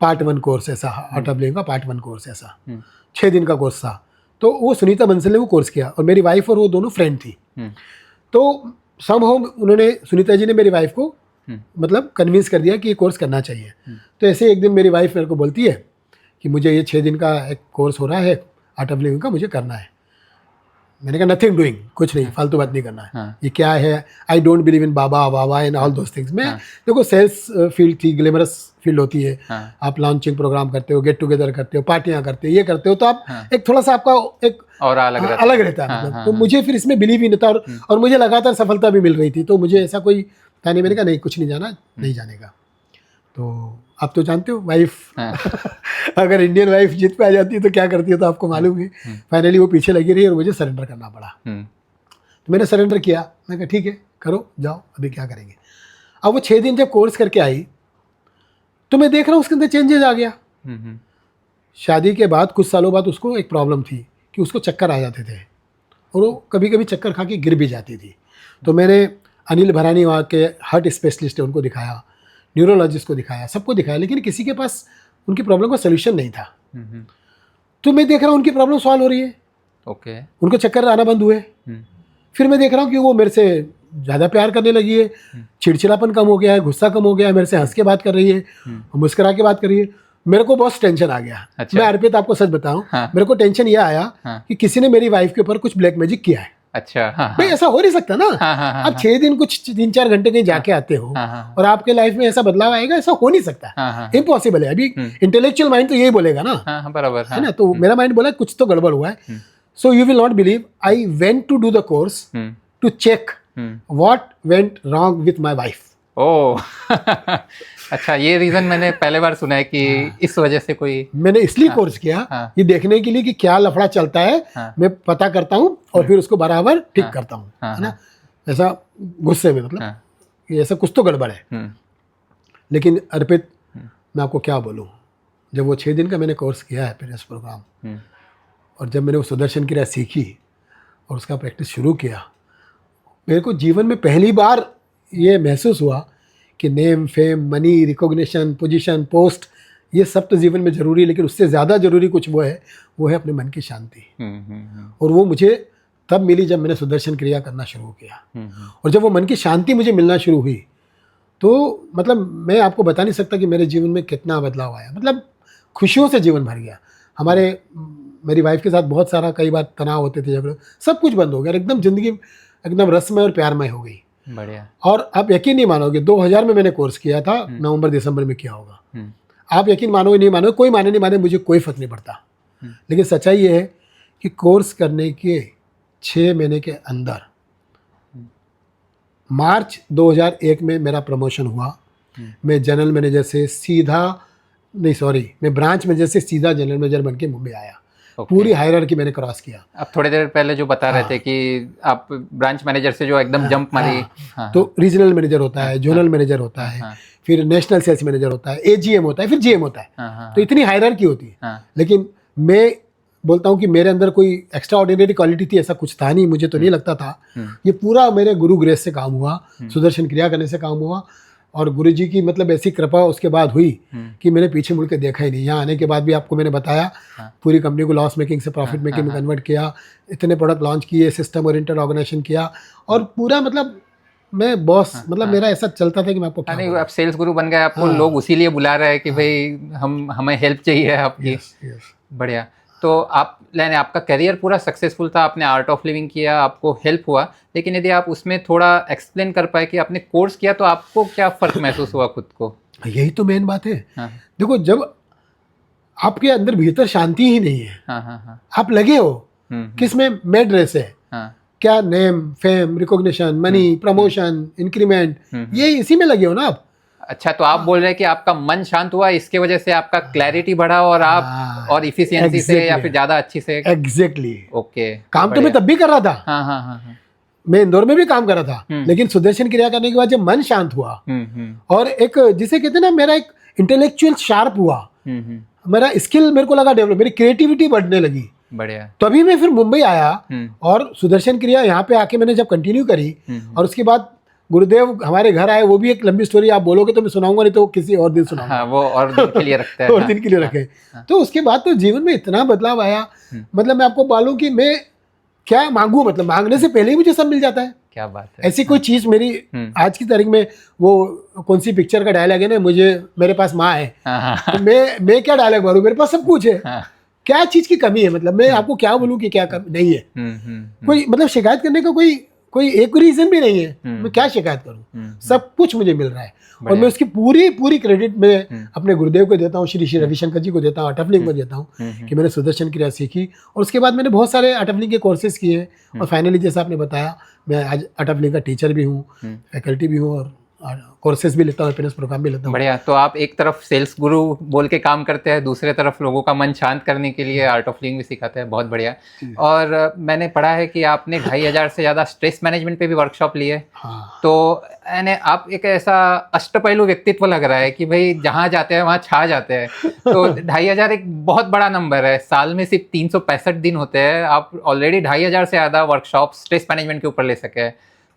पार्ट 1 कोर्स ऐसा, आर्ट ऑफ लिविंग का पार्ट 1 कोर्स ऐसा 6 दिन का कोर्स था। तो वो सुनीता बंसल ने वो कोर्स किया और मेरी वाइफ और वो दोनों फ्रेंड थी। तो समहाउ उन्होंने, सुनीता जी ने मेरी वाइफ को मतलब कन्विंस कर दिया कि ये कोर्स करना चाहिए। तो ऐसे एक दिन मेरी वाइफ मेरे को बोलती है कि मुझे ये 6 दिन का एक कोर्स हो रहा है आर्ट ऑफ लिविंग का, मुझे करना है। मैंने कहा नथिंग डूइंग, कुछ नहीं, फालतू बात नहीं करना है। ये क्या है, आई डोंट बिलीव इन बाबा वाबा एंड ऑल दोज थिंग्स। मैं देखो सेल्स फील्ड थी, ग्लैमरस फील्ड होती है। आप लॉन्चिंग प्रोग्राम करते हो, गेट टुगेदर करते हो, पार्टियां करते हो, ये करते हो, तो आप एक थोड़ा सा आपका एक और अलग रहता है मतलब। तो मुझे फिर इसमें बिलीव ही नहीं था और मुझे लगातार सफलता भी मिल रही थी, तो मुझे ऐसा कोई था नहीं। मैंने कहा नहीं, कुछ नहीं जाना, नहीं जाने का। तो आप तो जानते हो वाइफ अगर इंडियन वाइफ जीत पे आ जाती है तो क्या करती है, तो आपको मालूम है। फाइनली वो पीछे लगी रही और मुझे सरेंडर करना पड़ा। तो मैंने सरेंडर किया। मैं कहा ठीक है, करो, जाओ, अभी क्या करेंगे। अब वो 6 दिन जब कोर्स करके आई तो मैं देख रहा हूँ उसके अंदर चेंजेस आ गया। शादी के बाद कुछ सालों बाद उसको एक प्रॉब्लम थी कि उसको चक्कर आ जाते थे और वो कभी कभी चक्कर खा के गिर भी जाती थी। तो मैंने अनिल भरानी वहाँ के हार्ट स्पेशलिस्ट है उनको दिखाया, न्यूरोलॉजिस्ट को दिखाया, सबको दिखाया, लेकिन किसी के पास उनकी प्रॉब्लम का सोल्यूशन नहीं था। तो मैं देख रहा हूँ उनकी प्रॉब्लम सॉल्व हो रही है। ओके। उनको चक्कर आना बंद हुए। फिर मैं देख रहा हूँ कि वो मेरे से ज़्यादा प्यार करने लगी है, चिड़चिड़ापन कम हो गया है, गुस्सा कम हो गया है, मेरे से हंस के बात कर रही है, मुस्कुरा के बात कर रही है। मेरे को बहुत टेंशन आ गया। अच्छा। मैं अर्पित आपको सच बताऊं, मेरे को टेंशन ये आया कि किसी ने मेरी वाइफ के ऊपर कुछ ब्लैक मैजिक किया है। अच्छा। भाई ऐसा हो नहीं सकता ना। आप 6 दिन कुछ 3-4 घंटे कहीं जाके आते हो और आपके लाइफ में ऐसा बदलाव आएगा, ऐसा हो नहीं सकता, इम्पॉसिबल है। अभी इंटेलेक्चुअल माइंड तो यही बोलेगा ना, बराबर है ना। तो मेरा माइंड बोला कुछ तो गड़बड़ हुआ है। So you will not believe, I went to do the course to check what went wrong with my wife. Oh अच्छा, ये रीजन मैंने पहले बार सुना है कि इस वजह से कोई, मैंने इसलिए कोर्स किया ये देखने के लिए कि क्या लफड़ा चलता है, मैं पता करता हूँ और फिर उसको बराबर ठीक करता हूँ, है ना। ऐसा गुस्से में मतलब कि ऐसा कुछ तो गड़बड़ है। लेकिन अर्पित मैं आपको क्या बोलूँ, जब वो 6 दिन का मैंने कोर्स किया है हैप्पीनेस प्रोग्राम, और जब मैंने वो सुदर्शन क्रिया सीखी और उसका प्रैक्टिस शुरू किया, मेरे को जीवन में पहली बार ये महसूस हुआ कि name, fame, money, recognition, position, post, ये सब तो जीवन में जरूरी है, लेकिन उससे ज़्यादा जरूरी कुछ वो है अपने मन की शांति। और वो मुझे तब मिली जब मैंने सुदर्शन क्रिया करना शुरू किया। और जब वो मन की शांति मुझे मिलना शुरू हुई तो मतलब मैं आपको बता नहीं सकता कि मेरे जीवन में कितना बदलाव आया। मतलब खुशियों से जीवन भर गया। मेरी वाइफ के साथ बहुत सारा कई बार तनाव होते थे, झगड़े, सब कुछ बंद हो गया। एकदम जिंदगी एकदम रसमय और प्यारमय हो गई। बढ़िया। और आप यकीन नहीं मानोगे, 2000 में मैंने कोर्स किया था, नवंबर दिसंबर में किया होगा। आप यकीन मानोगे नहीं मानोगे, कोई माने नहीं माने, मुझे कोई फर्क नहीं पड़ता। लेकिन सच्चाई ये है कि कोर्स करने के 6 महीने के अंदर मार्च 2001 में मेरा प्रमोशन हुआ। मैं जनरल मैनेजर से मैं ब्रांच मैनेजर से सीधा जनरल मैनेजर बन के मुंबई आया। पूरी हायरार्की मैंने क्रॉस किया। अब थोड़ी देर पहले जो बता रहे थे कि आप ब्रांच मैनेजर से जो एकदम जंप मारी। तो रीजनल मैनेजर होता है, जोनल मैनेजर होता है, फिर नेशनल सेल्स मैनेजर होता है, एजीएम होता है, फिर जीएम होता है। तो इतनी हायरार्की होती है। लेकिन मैं बोलता हूँ कि मेरे अंदर कोई एक्स्ट्रा ऑर्डिनरी क्वालिटी थी ऐसा कुछ था नहीं, मुझे तो नहीं लगता था। ये पूरा मेरे गुरु ग्रेस से काम हुआ, सुदर्शन क्रिया करने से काम हुआ। और गुरुजी की मतलब ऐसी कृपा उसके बाद हुई कि मैंने पीछे मुड़ के देखा ही नहीं। यहाँ आने के बाद भी आपको मैंने बताया, पूरी कंपनी को लॉस मेकिंग से प्रॉफिट मेकिंग में कन्वर्ट किया, इतने प्रोडक्ट लॉन्च किए, सिस्टम ओरिएंटेड ऑर्गेनाइजेशन किया। और पूरा मतलब मैं बॉस, मतलब मेरा ऐसा चलता था कि मैं आपको क्या नहीं, आप सेल्स गुरु बन गए। आपको लोग उसी लिए बुला रहे हैं कि भाई हमें हेल्प चाहिए आपकी। बढ़िया। तो आपका करियर पूरा सक्सेसफुल था, आपने आर्ट ऑफ लिविंग किया, आपको हेल्प हुआ। लेकिन यदि आप उसमें थोड़ा एक्सप्लेन कर पाए कि आपने कोर्स किया तो आपको क्या फ़र्क महसूस हुआ खुद को? यही तो मेन बात है। देखो, जब आपके अंदर भीतर शांति ही नहीं है, आप लगे हो किसमें? मेड रेस है। क्या name, fame, recognition, money, promotion, increment, ये इसी में लगे हो ना आप। अच्छा, तो आप बोल रहे हैं कि आपका मन शांत हुआ, इसके वजह से आपका क्लैरिटी बढ़ा और आप और इफिशियंसी से या फिर ज्यादा अच्छी से। एग्जैक्टली। ओके। काम तो मैं तब भी कर रहा था। मैं इंदौर में भी काम कर रहा था, लेकिन सुदर्शन क्रिया करने के बाद जब मन शांत हुआ और एक जिसे कहते हैं ना, मेरा एक इंटेलेक्चुअल शार्प हुआ, मेरा स्किल मेरे को लगा डेवलप, मेरी क्रिएटिविटी बढ़ने लगी। बढ़िया। तभी मैं फिर मुंबई आया और सुदर्शन क्रिया यहाँ पे आके मैंने जब कंटिन्यू करी, और उसके बाद गुरुदेव हमारे घर आए। वो भी एक लंबी स्टोरी, आप बोलोगे तो मैं सुनाऊंगा, नहीं तो किसी और दिन सुनाऊंगा। हाँ, वो और दिन के लिए रखते हैं। और दिन के लिए रखे। तो उसके बाद तो जीवन में इतना बदलाव आया, मतलब मैं आपको बोलूं कि मैं क्या मांगू, मतलब मांगने से पहले ही मुझे सब मिल जाता है। क्या बात है। ऐसी कोई चीज मेरी आज की तारीख में, वो कौन सी पिक्चर का डायलॉग है ना, मेरे पास माँ है, तो मैं क्या डायलॉग मारूं, मेरे पास सब कुछ है। क्या चीज की कमी है? मतलब मैं आपको क्या बोलूं कि क्या कमी नहीं है। कोई मतलब शिकायत करने का कोई एक रीजन भी नहीं है। मैं क्या शिकायत करूं? सब कुछ मुझे मिल रहा है। और मैं उसकी पूरी क्रेडिट मैं अपने गुरुदेव को देता हूँ, श्री रविशंकर जी को देता हूँ, आर्ट ऑफ लिविंग को देता हूँ कि मैंने सुदर्शन क्रिया सीखी। और उसके बाद मैंने बहुत सारे आर्ट ऑफ लिविंग के कोर्सेज किए, और फाइनली जैसा आपने बताया, मैं आज आर्ट ऑफ लिविंग का टीचर भी हूँ, फैकल्टी भी हूँ, और कोर्सेज भी लेता हूँ, हैप्पीनेस प्रोग्राम भी लेता हूँ। बढ़िया। तो आप एक तरफ सेल्स गुरु बोल के काम करते हैं, दूसरे तरफ लोगों का मन शांत करने के लिए आर्ट ऑफ लिविंग भी सिखाते हैं। बहुत बढ़िया। और मैंने पढ़ा है कि आपने 2500 से ज़्यादा स्ट्रेस मैनेजमेंट पे भी वर्कशॉप लिए। तो यानी आप एक ऐसा अष्टपहलू व्यक्तित्व लग रहा है कि भाई जहाँ जाते हैं वहाँ छा जाते हैं। तो 2500 एक बहुत बड़ा नंबर है। साल में सिर्फ 365 दिन होते हैं, आप ऑलरेडी 2500 से ज़्यादा वर्कशॉप स्ट्रेस मैनेजमेंट के ऊपर ले सके।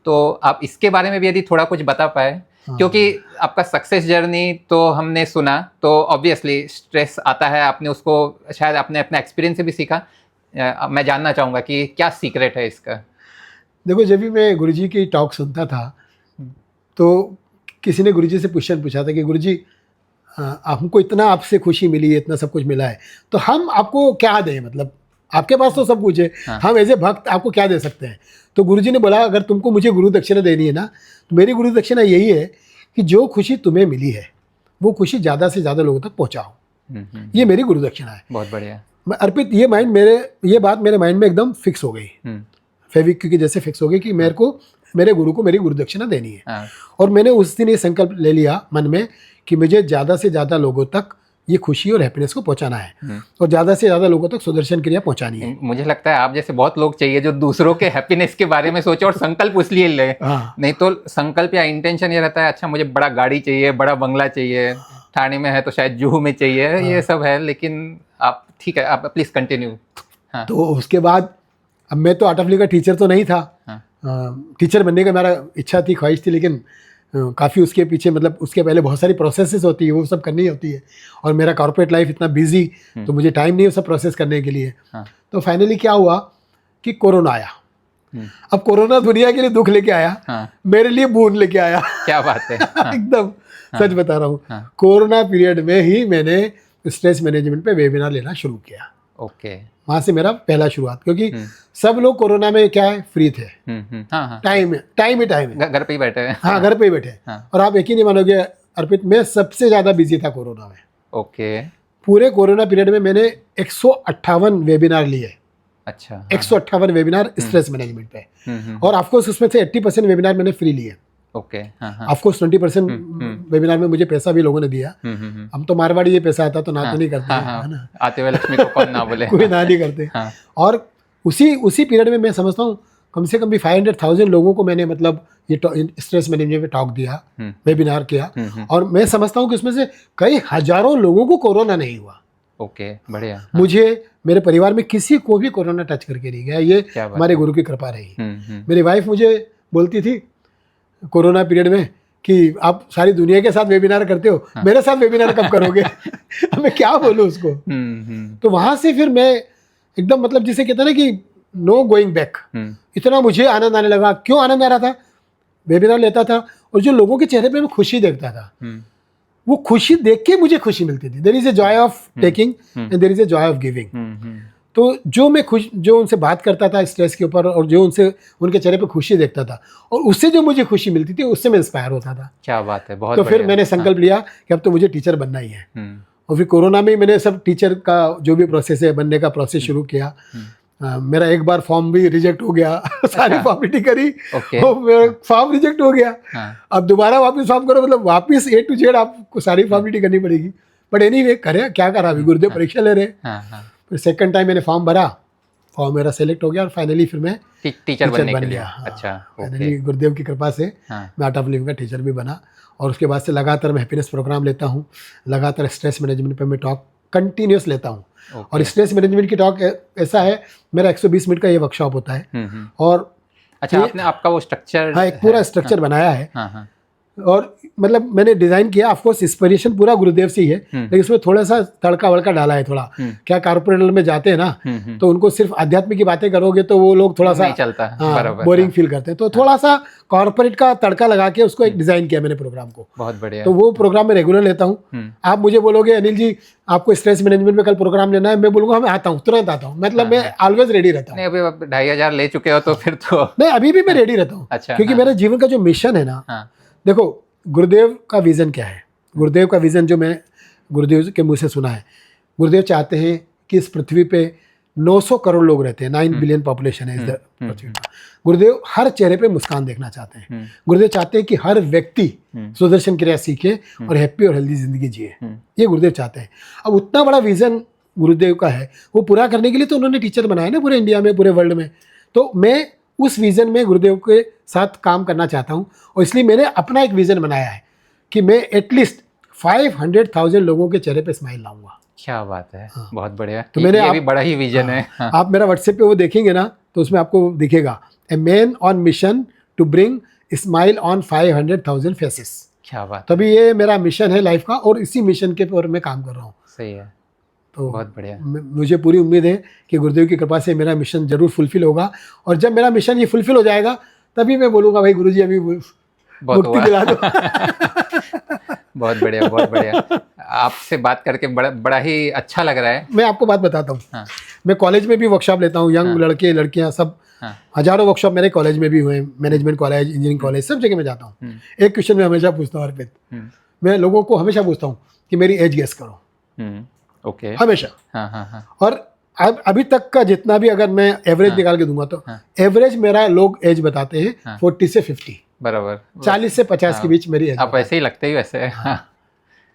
तो आप इसके बारे में भी यदि थोड़ा कुछ बता पाए, क्योंकि आपका सक्सेस जर्नी तो हमने सुना, तो ऑब्वियसली स्ट्रेस आता है, आपने उसको शायद आपने अपने एक्सपीरियंस से भी सीखा। मैं जानना चाहूँगा कि क्या सीक्रेट है इसका। देखो, जब भी मैं गुरुजी की टॉक सुनता था तो किसी ने गुरुजी से क्वेश्चन पूछा था कि गुरुजी, हमको इतना आपसे खुशी मिली है, इतना सब कुछ मिला है, तो हम आपको क्या दें? मतलब आपके पास तो सब कुछ है, हम एज ए भक्त आपको क्या दे सकते हैं? तो गुरुजी ने बोला, अगर तुमको मुझे गुरु दक्षिणा देनी है ना, तो मेरी गुरु दक्षिणा यही है कि जो खुशी तुम्हें मिली है वो खुशी ज़्यादा से ज़्यादा लोगों तक पहुँचाओ। ये मेरी गुरु दक्षिणा है। बहुत बढ़िया। अर्पित, ये बात मेरे माइंड में एकदम फिक्स हो गई, फेविक्विक की जैसे फिक्स हो गई कि मेरे गुरु को मेरी गुरु दक्षिणा देनी है। और मैंने उस दिन ये संकल्प ले लिया मन में कि मुझे ज़्यादा से ज़्यादा लोगों तक ये खुशी और हैप्पीनेस को पहुंचाना है, और ज़्यादा से ज़्यादा लोगों तक सुदर्शन क्रिया पहुंचानी है। मुझे लगता है आप जैसे बहुत लोग चाहिए जो दूसरों के हैप्पीनेस के बारे में सोचे और संकल्प उसलिए ले। नहीं तो संकल्प या इंटेंशन ये रहता है, अच्छा मुझे बड़ा गाड़ी चाहिए, बड़ा बंगला चाहिए, ठाणे में है तो शायद जुहू में चाहिए, ये सब है। लेकिन आप ठीक है, आप प्लीज कंटिन्यू। तो उसके बाद अब मैं तो आर्ट ऑफ लिविंग का टीचर तो नहीं था, टीचर बनने का मेरा इच्छा थी, ख्वाहिश थी, लेकिन काफ़ी उसके पीछे मतलब उसके पहले बहुत सारी प्रोसेसेस होती है, वो सब करनी होती है, और मेरा कॉर्पोरेट लाइफ इतना बिजी, तो मुझे टाइम नहीं है सब प्रोसेस करने के लिए। तो फाइनली क्या हुआ कि कोरोना आया। अब कोरोना दुनिया के लिए दुख लेके आया, मेरे लिए बून लेके आया। क्या बात है। एकदम सच बता रहा हूँ। कोरोना पीरियड में ही मैंने स्ट्रेस मैनेजमेंट पे वेबिनार लेना शुरू किया। ओके। वहाँ से मेरा पहला शुरुआत, क्योंकि सब लोग कोरोना में क्या है, फ्री थे, टाइम ही टाइम है, घर पे ही बैठे हैं। हाँ, घर पे ही बैठे। और आप यकीन नहीं मानोगे अर्पित, मैं सबसे ज़्यादा बिजी था कोरोना में। ओके। पूरे कोरोना पीरियड में मैंने 158 वेबिनार लिए। अच्छा। 158 वेबिनार स्ट्रेस मैनेजमेंट पे, और ऑफकोर्स उसमें से 80% वेबिनार मैंने फ्री लिए। ओके। ऑफकोर्स 20% वेबिनार में मुझे पैसा भी लोगों ने दिया। हम तो मारवाड़ी, ये पैसा आता तो ना तो नहीं करते, है ना, आते हुए लक्ष्मी को कौन ना बोले। कोई ना नहीं करते। और उसी पीरियड में मैं समझता हूँ कम से कम भी 500,000 लोगों को मैंने मतलब ये स्ट्रेस मैनेजमेंट पे टॉक दिया, वेबिनार किया, और मैं समझता हूँ कि उसमें से कई हजारों लोगों को कोरोना नहीं हुआ। ओके, बढ़िया। मुझे, मेरे परिवार में किसी को भी कोरोना टच करके नहीं गया, ये हमारे गुरु की कृपा रही। मेरी वाइफ मुझे बोलती थी कोरोना पीरियड में कि आप सारी दुनिया के साथ वेबिनार करते हो, मेरे साथ वेबिनार कब करोगे। अब मैं क्या बोलूँ उसको। तो वहाँ से फिर मैं एकदम मतलब जिसे कहते हैं ना कि नो गोइंग बैक, इतना मुझे आनंद आने लगा। क्यों आनंद आ रहा था? वेबिनार लेता था और जो लोगों के चेहरे पे मैं खुशी देखता था, वो खुशी देख के मुझे खुशी मिलती थी। There is a joy of taking and there is a joy of giving. तो जो उनसे बात करता था स्ट्रेस के ऊपर, और जो उनके चेहरे पे खुशी देखता था, और उससे जो मुझे खुशी मिलती थी, उससे मैं इंस्पायर होता था। क्या बात है, बहुत तो फिर मैंने संकल्प लिया कि अब तो मुझे टीचर बनना ही है। और फिर कोरोना में मैंने सब टीचर का जो भी प्रोसेस है, बनने का प्रोसेस शुरू किया। मेरा एक बार फॉर्म भी रिजेक्ट हो गया। सारी फॉर्मेलिटी करी, मेरा फॉर्म रिजेक्ट हो गया। अब दोबारा वापस फॉर्म करो, मतलब वापस A to Z आपको सारी फॉर्मेलिटी करनी पड़ेगी। बट एनीवे करे, क्या करा, अभी गुरुदेव परीक्षा ले रहे। फिर सेकंड टाइम मैंने फॉर्म भरा, फॉर्म मेरा सेलेक्ट हो गया, और फाइनली फिर मैं टीचर बन गया। अच्छा, फाइनली गुरुदेव की कृपा से मैं आर्ट ऑफ लिविंग का टीचर भी बना। और उसके बाद से लगातार मैं हैप्पीनेस प्रोग्राम लेता हूँ, लगातार स्ट्रेस मैनेजमेंट पे मैं टॉक कंटिन्यूस लेता हूँ। और स्ट्रेस मैनेजमेंट की टॉक ऐसा है, मेरा 120 मिनट का ये वर्कशॉप होता है। और अच्छा, आपने आपका वो स्ट्रक्चर, हाँ, एक पूरा स्ट्रक्चर बनाया है। और मतलब मैंने डिजाइन किया, ऑफ कोर्स इंस्पिरेशन पूरा गुरुदेव से ही है, लेकिन इसमें थोड़ा सा तड़का वड़का डाला है थोड़ा। क्या कॉर्पोरेट में जाते हैं ना, तो उनको सिर्फ आध्यात्मिक की बातें करोगे तो वो लोग थोड़ा सा चलता है, बोरिंग फील करते हैं। तो थोड़ा सा कॉर्पोरेट का तड़का लगा के उसको एक डिजाइन किया मैंने प्रोग्राम को। बहुत बढ़िया। तो वो प्रोग्राम मैं रेगुलर लेता हूँ। आप मुझे बोलोगे अनिल जी आपको स्ट्रेस मैनेजमेंट में कल प्रोग्राम लेना है, मैं बोलूंगा मैं आता हूँ, तुरंत आता हूँ। मतलब मैं ऑलवेज रेडी रहता हूँ। अभी 2,500 ले चुके हो तो फिर तो नहीं, अभी भी मैं रेडी रहता हूँ। अच्छा, क्योंकि मेरे जीवन का जो मिशन है ना, देखो गुरुदेव का विजन क्या है। गुरुदेव का विजन जो मैं गुरुदेव के मुंह से सुना है, गुरुदेव चाहते हैं कि इस पृथ्वी पे 900 करोड़ लोग रहते हैं, 9 बिलियन पॉपुलेशन है इस पृथ्वी पर। गुरुदेव हर चेहरे पे मुस्कान देखना चाहते हैं। गुरुदेव चाहते हैं कि हर व्यक्ति सुदर्शन क्रिया सीखे और हैप्पी और हेल्दी जिंदगी जिए, ये गुरुदेव चाहते हैं। अब उतना बड़ा विजन गुरुदेव का है, वो पूरा करने के लिए तो उन्होंने टीचर बनाया ना पूरे इंडिया में, पूरे वर्ल्ड में। तो मैं उस विजन में गुरुदेव के साथ काम करना चाहता हूँ, और इसलिए मैंने अपना एक विजन बनाया है कि मैं एटलीस्ट 500,000 लोगों के चेहरे पे स्माइल लाऊंगा। क्या बात है, हाँ। बहुत बढ़िया। तो मैंने ये भी बड़ा ही विजन है। आप मेरा व्हाट्सएप पे वो देखेंगे ना, तो उसमें आपको दिखेगा a man on mission to bring smile on 500,000 faces. क्या बात। तभी ये मेरा मिशन है लाइफ का, और इसी मिशन के ऊपर मैं काम कर रहा हूँ। सही है, तो बहुत बढ़िया। मुझे पूरी उम्मीद है कि गुरुदेव की कृपा से मेरा मिशन जरूर फुलफिल होगा, और जब मेरा मिशन ये फुलफिल हो जाएगा तभी मैं बोलूँगा भाई गुरुजी अभी मुक्ति दिला दो। बहुत बढ़िया, बहुत बढ़िया। आपसे बात करके बड़ा ही अच्छा लग रहा है। मैं आपको बात बताता हूँ। हाँ। मैं कॉलेज में भी वर्कशॉप लेता हूँ, यंग लड़के लड़कियाँ सब, हजारों वर्कशॉप मेरे कॉलेज में भी हुए, मैनेजमेंट कॉलेज, इंजीनियरिंग कॉलेज, सब जगह मैं जाता हूँ। एक क्वेश्चन मैं हमेशा पूछता हूँ अर्पित, मैं लोगों को हमेशा पूछता हूँ कि मेरी एज गेस करो। ओके, हमेशा। हाँ। और अभी तक का जितना भी अगर मैं एवरेज निकाल के दूंगा तो एवरेज मेरा लोग एज बताते हैं 40 से 50, बराबर 40 से 50 के बीच मेरी एज। आप ऐसे ही लगते ही वैसे।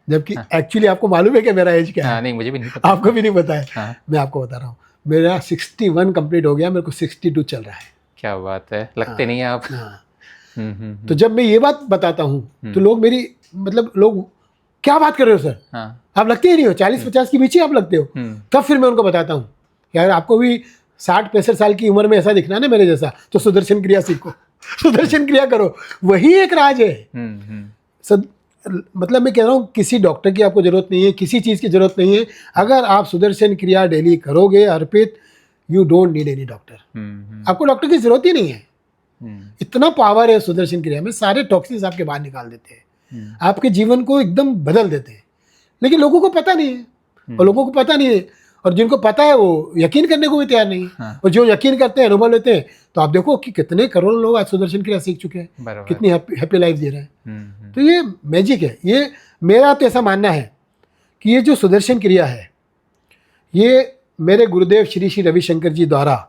जबकि एक्चुअली आपको मालूम है कि मेरा एज क्या है? नहीं, मुझे भी नहीं पता। आपको भी नहीं पता है। मैं आपको बता रहा हूँ, मेरा 61 कंप्लीट हो गया, मेरे को 62 चल रहा है। क्या बात है, लगते नहीं है आप। तो जब मैं ये बात बताता हूँ तो लोग मेरी मतलब लोग क्या बात कर रहे हो सर, आप लगते ही नहीं हो, 40-50 के बीच ही आप लगते हो। तब फिर मैं उनको बताता हूँ कि अगर आपको भी 60-65 साल की उम्र में ऐसा दिखना है ना मेरे जैसा, तो सुदर्शन क्रिया सीखो। सुदर्शन क्रिया करो, वही एक राज है। मतलब मैं कह रहा हूँ किसी डॉक्टर की आपको जरूरत नहीं है, किसी चीज़ की जरूरत नहीं है। अगर आप सुदर्शन क्रिया डेली करोगे Arpit, you don't need any doctor. आपको डॉक्टर की जरूरत ही नहीं है। इतना पावर है सुदर्शन क्रिया में, सारे टॉक्सिन्स आपके बाहर निकाल देते हैं, आपके जीवन को एकदम बदल देते हैं। लेकिन लोगों को पता नहीं है, और लोगों को पता नहीं है, और जिनको पता है वो यकीन करने को भी तैयार नहीं है। हाँ। और जो यकीन करते हैं, अनुभव लेते हैं, तो आप देखो कि कितने करोड़ों लोग आज सुदर्शन क्रिया सीख चुके हैं, कितनी हैप्पी लाइफ जी रहे हैं। तो ये मैजिक है। ये मेरा तो ऐसा मानना है कि ये जो सुदर्शन क्रिया है, ये मेरे गुरुदेव श्री श्री रविशंकर जी द्वारा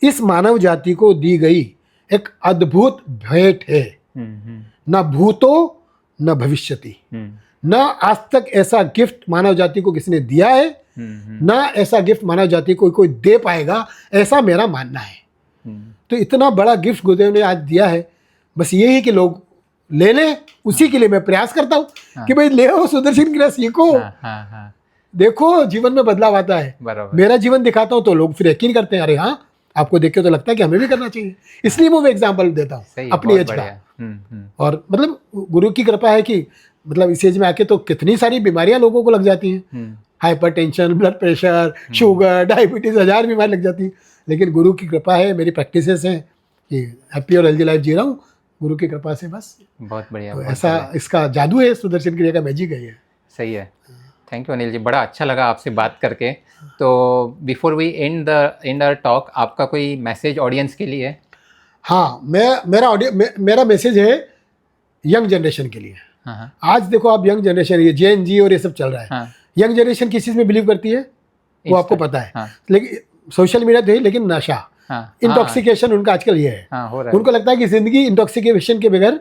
इस मानव जाति को दी गई एक अद्भुत भेंट है। न भूतो न भविष्यति, न आज तक ऐसा गिफ्ट मानव जाति को किसी ने दिया है, न ऐसा गिफ्ट मानव जाति को कोई दे पाएगा, ऐसा मेरा मानना है। तो इतना बड़ा गिफ्ट गुरुदेव ने आज दिया है, बस यही है कि लोग ले लें। उसी के लिए मैं प्रयास करता हूँ कि भाई ले आओ, सुदर्शन क्रिया सीखो। देखो जीवन में बदलाव आता है। मेरा जीवन दिखाता हूँ तो लोग फिर यकीन करते हैं, अरे हाँ, आपको देख के तो लगता है कि हमें भी करना चाहिए। इसलिए वो एग्जाम्पल देता हूँ अपनी एज का। और मतलब गुरु की कृपा है कि मतलब इस एज में आके तो कितनी सारी बीमारियां लोगों को लग जाती हैं, hypertension, blood pressure, sugar, diabetes, 1000 बीमारी लग जाती है। लेकिन गुरु की कृपा है, मेरी प्रैक्टिसेस हैं कि हैप्पी और हेल्दी लाइफ जी रहा हूँ गुरु की कृपा से, बस। बहुत बढ़िया। तो ऐसा इसका जादू है, सुदर्शन क्रिया का मैजिक है ये। सही है। थैंक यू अनिल जी, बड़ा अच्छा लगा आपसे बात करके। तो before we end our talk, आपका कोई मैसेज ऑडियंस के लिए? हाँ, मेरा मैसेज है यंग जनरेशन के लिए। हाँ। आज देखो आप, यंग जनरेशन, ये JNG और ये सब चल रहा है। हाँ। यंग जनरेशन किस चीज़ में बिलीव करती है वो आपको पता है। हाँ। लेकिन सोशल मीडिया तो है, लेकिन नशा, इंटॉक्सिकेशन उनका आजकल ये है। हो रहा है। उनको लगता है कि जिंदगी इंटॉक्सिकेशन के बगैर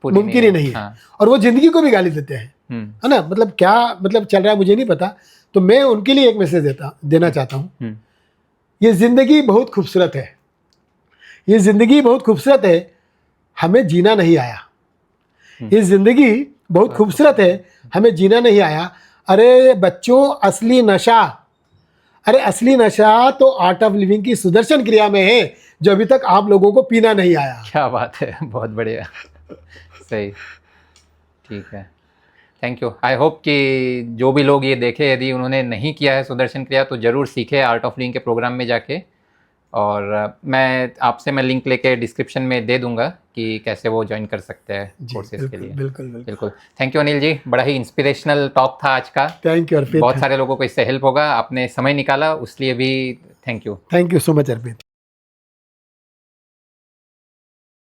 मुमकिन ही नहीं है। और वो जिंदगी को भी गाली देते हैं, है ना। मतलब क्या मतलब चल रहा है मुझे नहीं पता। तो मैं उनके लिए एक मैसेज देना चाहता हूँ। ये जिंदगी बहुत खूबसूरत है, ये जिंदगी बहुत खूबसूरत है, हमें जीना नहीं आया। ये जिंदगी बहुत खूबसूरत है, हमें जीना नहीं आया। अरे बच्चों, असली नशा, अरे असली नशा तो आर्ट ऑफ लिविंग की सुदर्शन क्रिया में है, जो अभी तक आप लोगों को पीना नहीं आया। क्या बात है, बहुत बढ़िया। सही, ठीक है। Thank you. आई होप कि जो भी लोग ये देखे, यदि उन्होंने नहीं किया है सुदर्शन क्रिया, तो ज़रूर सीखे आर्ट ऑफ लिविंग के प्रोग्राम में जाके। और मैं लिंक लेके डिस्क्रिप्शन में दे दूंगा कि कैसे वो ज्वाइन कर सकते हैं कोर्सेज के लिए। बिल्कुल। थैंक यू अनिल जी, बड़ा ही इंस्पिरेशनल टॉक था आज का। थैंक यू अर्पित। बहुत सारे लोगों को इससे हेल्प होगा, आपने समय निकाला, उसलिए भी thank you. Thank you so much Arpit.